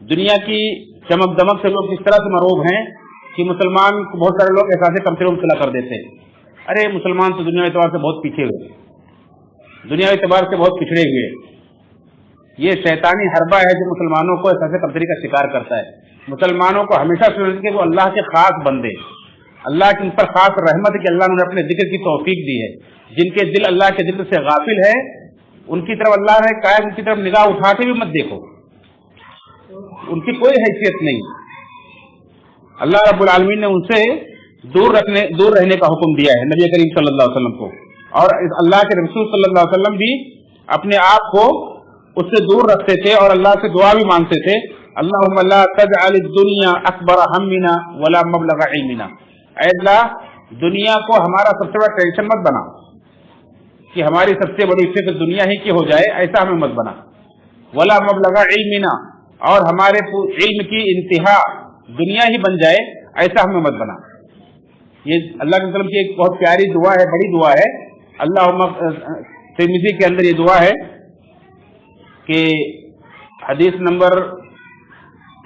دنیا کی چمک دمک سے لوگ اس طرح سے مروب ہیں کہ مسلمان کو بہت سارے لوگ احساس کمتری مبتلا کر دیتے ہیں، ارے مسلمان تو دنیا اعتبار سے بہت پیچھے ہوئے، دنیا اعتبار سے بہت پچھڑے ہوئے۔ یہ شیطانی حربہ ہے جو مسلمانوں کو احساس کمتری کا شکار کرتا ہے۔ مسلمانوں کو ہمیشہ سمجھتے کہ وہ اللہ کے خاص بندے، اللہ کی ان پر خاص رحمت ہے کہ اللہ نے اپنے ذکر کی توفیق دی ہے۔ جن کے دل اللہ کے ذکر سے غافل ہے ان کی طرف اللہ نے کہا ان کی طرف نگاہ اٹھا کے بھی مت دیکھو، ان کی کوئی حیثیت نہیں۔ اللہ رب العالمین نے ان سے دور رہنے کا حکم دیا ہے نبی کریم صلی اللہ علیہ وسلم کو، اور اللہ کے رسول صلی اللہ علیہ وسلم بھی اپنے آپ کو اس سے دور رکھتے تھے اور اللہ سے دعا بھی مانگتے تھے، اللہم لا تجعل الدنیا اکبر ہمنا ولا مبلغ علمنا، اے اللہ دنیا کو ہمارا سب سے بڑا ٹینشن مت بنا کہ ہماری سب سے بڑی فکر دنیا ہی کی ہو جائے، ایسا ہمیں مت بنا، ولا مبلغ علمنا، اور ہمارے علم کی انتہا دنیا ہی بن جائے ایسا ہمیں مت بنا۔ یہ اللہ کے وسلم کی ایک بہت پیاری دعا ہے، بڑی دعا ہے۔ اللہم ترمذی کے اندر یہ دعا ہے کہ حدیث نمبر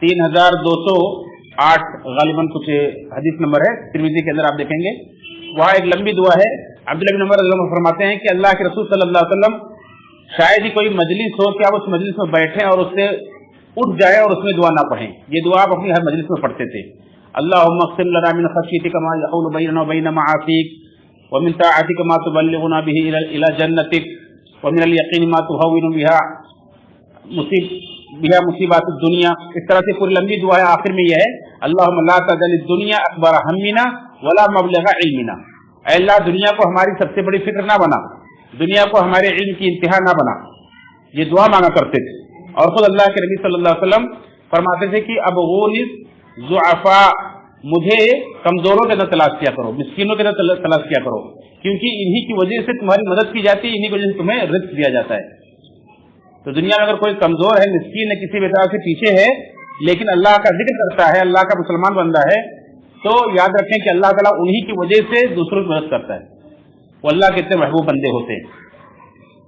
3208 غالباً کچھ حدیث نمبر ہے ترمذی کے اندر، آپ دیکھیں گے وہاں ایک لمبی دعا ہے۔ عبداللہ بن عمر رضی اللہ عنہ فرماتے ہیں کہ اللہ کے رسول صلی اللہ علیہ وسلم شاید ہی کوئی مجلس ہو کہ آپ اس مجلس میں بیٹھیں اور اس سے اٹھ جائیں اور اس میں دعا نہ پڑھیں، یہ دعا آپ اپنی ہر مجلس میں پڑھتے تھے۔ اللہم اقسم لنا من خشیتک ما یحول بیننا وبین معاصیک ومن طاعتک ما تبلغنا به الی جنتک ومن الیقین ما تهون بها مصیبات الدنیا۔ اس طرح سے پوری لمبی دعا ہے، آخر میں یہ ہے اللہم لا تجعل الدنیا اکبر ہمنا ولا مبلغ علمنا، اے اللہ دنیا کو ہماری سب سے بڑی فکر نہ بنا، دنیا کو ہمارے علم کی انتہا نہ بنا۔ یہ دعا مانگا کرتے تھے، اور خود اللہ کے نبی صلی اللہ علیہ وسلم فرماتے تھے کہ اب غونس ضعفاء، مجھے کمزوروں کے اندر تلاش کیا کرو، مسکینوں کے اندر تلاش کیا کرو، کیونکہ انہی کی وجہ سے تمہاری مدد کی جاتی ہے، انہی کی وجہ سے تمہیں رزق دیا جاتا ہے۔ تو دنیا میں اگر کوئی کمزور ہے، مسکین ہے، کسی بھی طرح سے پیچھے ہے، لیکن اللہ کا ذکر کرتا ہے، اللہ کا مسلمان بندہ ہے، تو یاد رکھیں کہ اللہ تعالیٰ انہی کی وجہ سے دوسروں کی مدد کرتا ہے۔ وہ اللہ کے اتنے محبوب بندے ہوتے ہیں۔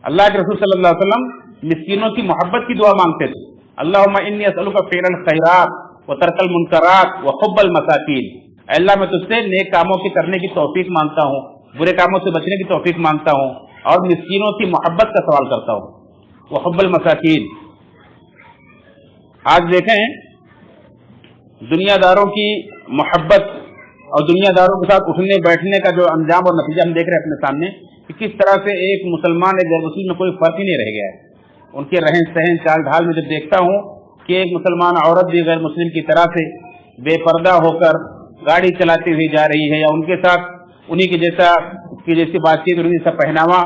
اللہ کے رسول صلی اللہ علیہ وسلم مسکینوں کی محبت کی دعا مانگتے تھے، اللہم انی اسألک فعل الخیرات وترک المنکرات وحب المساکین، اے اللہ میں تجھ سے نیک کاموں کی کرنے کی توفیق مانگتا ہوں، برے کاموں سے بچنے کی توفیق مانگتا ہوں، اور مسکینوں کی محبت کا سوال کرتا ہوں، وحب المساکین۔ آج دیکھیں دنیا داروں کی محبت اور دنیا داروں کے ساتھ اٹھنے بیٹھنے کا جو انجام اور نتیجہ ہم دیکھ رہے ہیں اپنے سامنے کہ کس طرح سے ایک مسلمان ایک غیر مسلم میں کوئی فرق ہی نہیں رہ گیا ہے۔ ان کے رہن سہن چال ڈھال میں جب دیکھتا ہوں کہ ایک مسلمان عورت بھی غیر مسلم کی طرح سے بے پردہ ہو کر گاڑی چلاتی ہوئی جا رہی ہے، یا ان کے ساتھ انہی کے جیسی بات چیت، انہیں جیسا پہناوا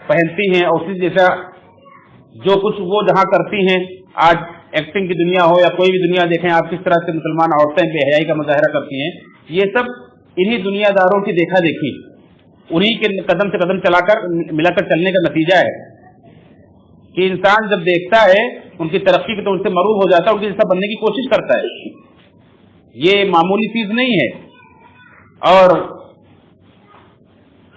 پہنتی ہیں، اور اسی جیسا جو کچھ وہ جہاں کرتی ہیں، آج ایکٹنگ کی دنیا ہو یا کوئی بھی دنیا دیکھیں آپ کس طرح سے مسلمان عورتیں بے حیائی کا مظاہرہ کرتی ہیں، یہ سب انہی دنیا داروں کی دیکھا دیکھی، انہی کے قدم سے قدم ملا کر چلنے کا نتیجہ ہے کہ انسان جب دیکھتا ہے ان کی ترقی کی تو ان سے مروب ہو جاتا ہے، ان کے جیسا بننے کی کوشش کرتا ہے۔ یہ معمولی چیز نہیں ہے۔ اور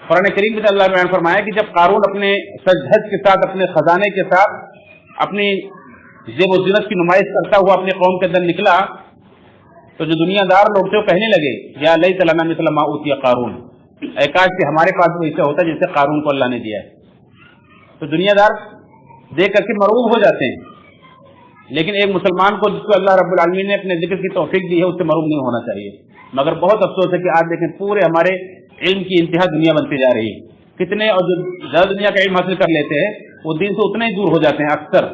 قرآن کریم میں اللہ نے بیان فرمایا کہ جب قارون اپنے سج دھج کے ساتھ، اپنے خزانے کے ساتھ، اپنی زیب و زینت کی نمائش کرتا ہوا اپنی قوم کے اندر نکلا، تو جو دنیا دار لوگ تھے وہ کہنے لگے یا لیت لنا مثل ما اوتی قارون، اے کاش کہ ہمارے پاس بھی ایسا ہوتا جیسے قارون کو اللہ نے دیا ہے۔ تو دنیا دار دیکھ کر کے مرعوب ہو جاتے ہیں، لیکن ایک مسلمان کو جس کو اللہ رب العالمین نے اپنے ذکر کی توفیق دی ہے اس سے مرعوب نہیں ہونا چاہیے۔ مگر بہت افسوس ہے کہ آج دیکھیں پورے ہمارے علم کی انتہا دنیا بنتی جا رہی ہے، کتنے اور جو زیادہ دنیا کا علم حاصل کر لیتے ہیں وہ دین سے اتنے ہی دور ہو جاتے ہیں۔ اکثر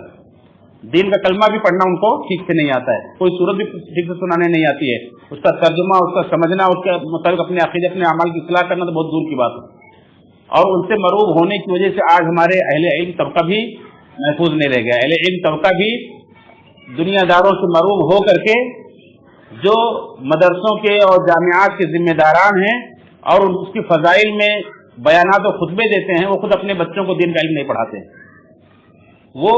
دین کا کلمہ بھی پڑھنا ان کو ٹھیک سے نہیں آتا ہے، کوئی صورت بھی ٹھیک سے سنانے نہیں آتی ہے، اس کا ترجمہ، اس کا سمجھنا، اس کے مطابق اپنے عقیدے، اپنے اعمال کی اصلاح کرنا تو بہت دور کی بات ہے۔ اور ان سے مرعوب ہونے کی وجہ سے آج ہمارے اہل علم طبقہ بھی محفوظ نہیں رہ گیا۔ اہل علم طبقہ بھی دنیا داروں سے مرعوب ہو کر کے جو مدرسوں کے اور جامعات کے ذمہ داران ہیں اور اس کی فضائل میں بیانات و خطبے دیتے ہیں، وہ خود اپنے بچوں کو دین کا علم نہیں پڑھاتے۔ وہ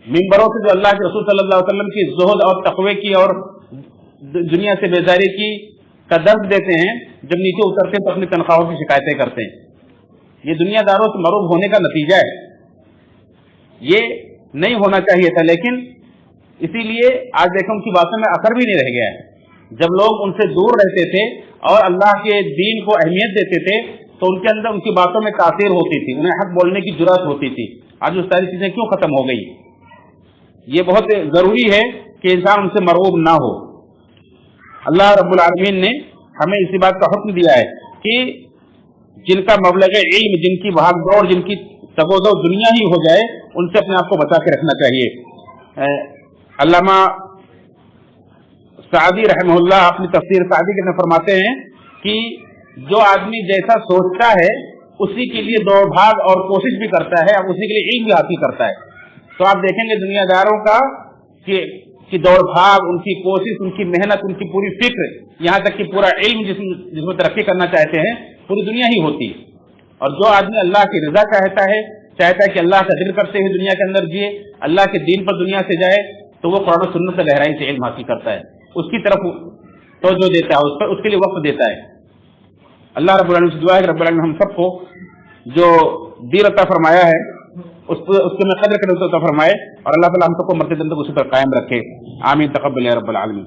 ممبروں سے جو اللہ کے رسول صلی اللہ علیہ وسلم کی زہد اور تقوی کی اور دنیا سے بیزاری کی کا درس دیتے ہیں، جب نیچے اترتے ہیں تو اپنی تنخواہوں کی شکایتیں کرتے ہیں۔ یہ دنیا داروں سے مرعوب ہونے کا نتیجہ ہے، یہ نہیں ہونا چاہیے تھا، لیکن اسی لیے آج دیکھیں ان کی باتوں میں اثر بھی نہیں رہ گیا ہے۔ جب لوگ ان سے دور رہتے تھے اور اللہ کے دین کو اہمیت دیتے تھے تو ان کے اندر ان کی باتوں میں تاثیر ہوتی تھی، انہیں حق بولنے کی جرأت ہوتی تھی۔ آج وہ ساری چیزیں کیوں ختم ہو گئی؟ یہ بہت ضروری ہے کہ انسان ان سے مرعوب نہ ہو۔ اللہ رب العالمین نے ہمیں اسی بات کا حکم دیا ہے کہ جن کا مبلغ علم، جن کی بھاگ دوڑ، جن کی تگودو دنیا ہی ہو جائے، ان سے اپنے آپ کو بچا کے رکھنا چاہیے۔ علامہ سعدی رحمہ اللہ اپنی تفسیر سعدی کے اندر فرماتے ہیں کہ جو آدمی جیسا سوچتا ہے اسی کے لیے دوڑ بھاگ اور کوشش بھی کرتا ہے، اسی کے لیے علم بھی حاصل کرتا ہے۔ تو آپ دیکھیں گے دنیا داروں کا کہ دوڑ بھاگ، ان کی کوشش، ان کی محنت، ان کی پوری فکر، یہاں تک کہ پورا علم جس میں ترقی کرنا چاہتے ہیں، پوری دنیا ہی ہوتی ہے۔ اور جو آدمی اللہ کی رضا چاہتا ہے کہ اللہ کا ذکر کرتے ہوئے دنیا کے اندر جیے، اللہ کے دین پر دنیا سے جائے، تو وہ قرآن و سنت سے گہرائی سے علم حاصل کرتا ہے، اس کی طرف توجہ دیتا ہے، اس کے لیے وقت دیتا ہے۔ اللہ رب العالمین سے دعا ہے کہ رب العالمین ہم سب کو جو دین عطا فرمایا ہے اس کے میں قدر کرنے عطا فرمائے، اور اللہ تعالیٰ ہم سب کو مرتے دن تک اسی پر قائم رکھے۔ آمین، تقبل یا رب العالمین۔